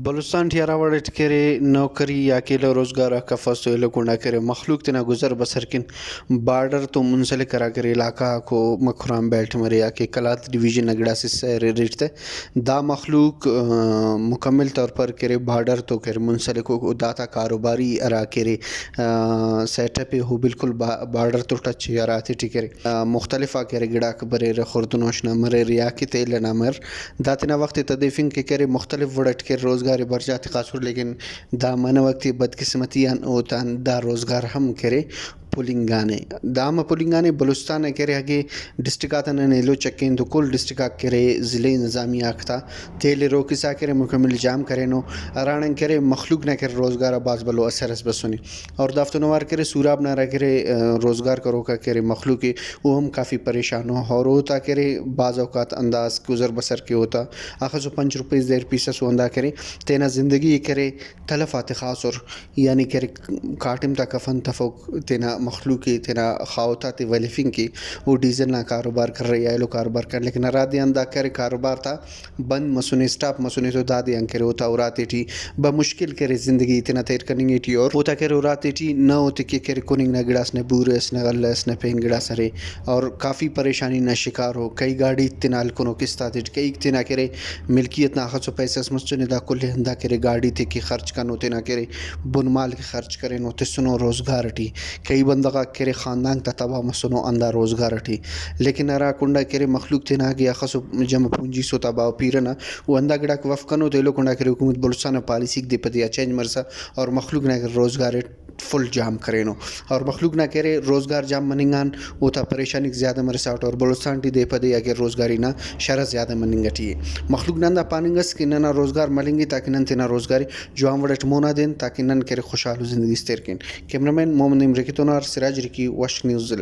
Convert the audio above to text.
बलुस्तान ठियारावड़ट करे नौकरी या केलो रोजगार का फसो एलोकुंडा करे मखलूक तना गुजर बसर किन बॉर्डर तो मुंसलिक करा करे इलाका को मखुराम बेल्ट मरे या के कलात डिवीजन अगड़ा से रिश्ते दा मखलूक मुकम्मल तौर पर करे बॉर्डर तो करे मुंसलिक को दाता कारोबारी अरा करे सेटअप हो बिल्कुल बॉर्डर तो टच यारा थे करे मुख्तलिफा करे गिड़ा बरे खुर्दनोश ना मरे रिया के तेल ना मर दातना वक्त तदफिन के करे मुख्तलिफ वड़ट के रोज़गार बरजात खासुर लेकिन दा मन वक्ती बदकिस्मती होता दा रोज़गार हम करे पुलिंगाने दाम पुलिंगाने बलुस्तान करे हगे डिस्ट्रिक्ट नेलो चक्कें तो कुल डिस्ट्रिक्ट करे ज़िले निज़ामी आख्ता तेल रोकिसा करे मुकम्मल जाम करे नो अरान करे मखलूक न करे रोज़गार आबाज बलो असरस बसुनी और दाफ्तनवार करे सूराब ना करे रोज़गार करो का करे मखलूक वो हम काफ़ी परेशान हो और होता करे बाज़ औक़ात अंदाज गुज़र बसर के होता आखिर जो 5 रुपये देर पीसा सोंदा करे तेना ज़िंदगी करे तलफ़ आते ख़ास और यानी करे काटिम ता कफन तफोक तेना मखलूक तेना खाओता ते वलीफिंग की वो डीजल ना कारोबार कर रही है लो कारोबार कर लेकिन राधे अंदा करे कारोबार था बंद मसुने स्टाफ मसुने तो दादे अंकरे होता और आते थी बमुश्किल करे ज़िंदगी इतना तैर करनी थी और होता करे और आते थी न होते के करे कुनिंग न गिड़ास ने बूरेस न गल्लस न पेन गिड़ास रे और काफ़ी परेशानी न शिकार हो कई गाड़ी इतनाल को किस्ता थे कई इतना करे मिल्कियत ना खसो पैसा मसुने दा कुल अंदा करे गाड़ी थे कि खर्च का नोते ना करे बुनमाल के खर्च करे नोते सुनो रोज़गार टी कई बंदा करे ख़ानदान तबा मसनो अंदा रोज़गार ठी लेकिन अरा कुंडा करे मखलूक थे ना गया खसो जम पूंजी सो तबा पीरना वो अंदा गिड़ा वफ़कनो तेलो कुंडा करे हुकूमत बलुस्तान पॉलिसी दे पदिया चेंज मरसा और मखलूक ना रोज़गार फुल जाम करे नो और मखलूक ना करे रोज़गार जाम मनिंगान वो था परेशानी ज़्यादा मरसाट और बलुस्तान टी दे पदे अगर रोज़गारी ना शरा ज़्यादा मनिंगटी मखलूक नंदा पानिंगस कि ना रोज़गार मलेंगे ताकि नन तेना रोज़गारी जो हम वड़ट मोना दें ताकि नन करे खुशहाल ज़िंदगी स्तेर किन कैमरामैन मोहम्मद इमरान की तो सिराज रिकी वश न्यूज़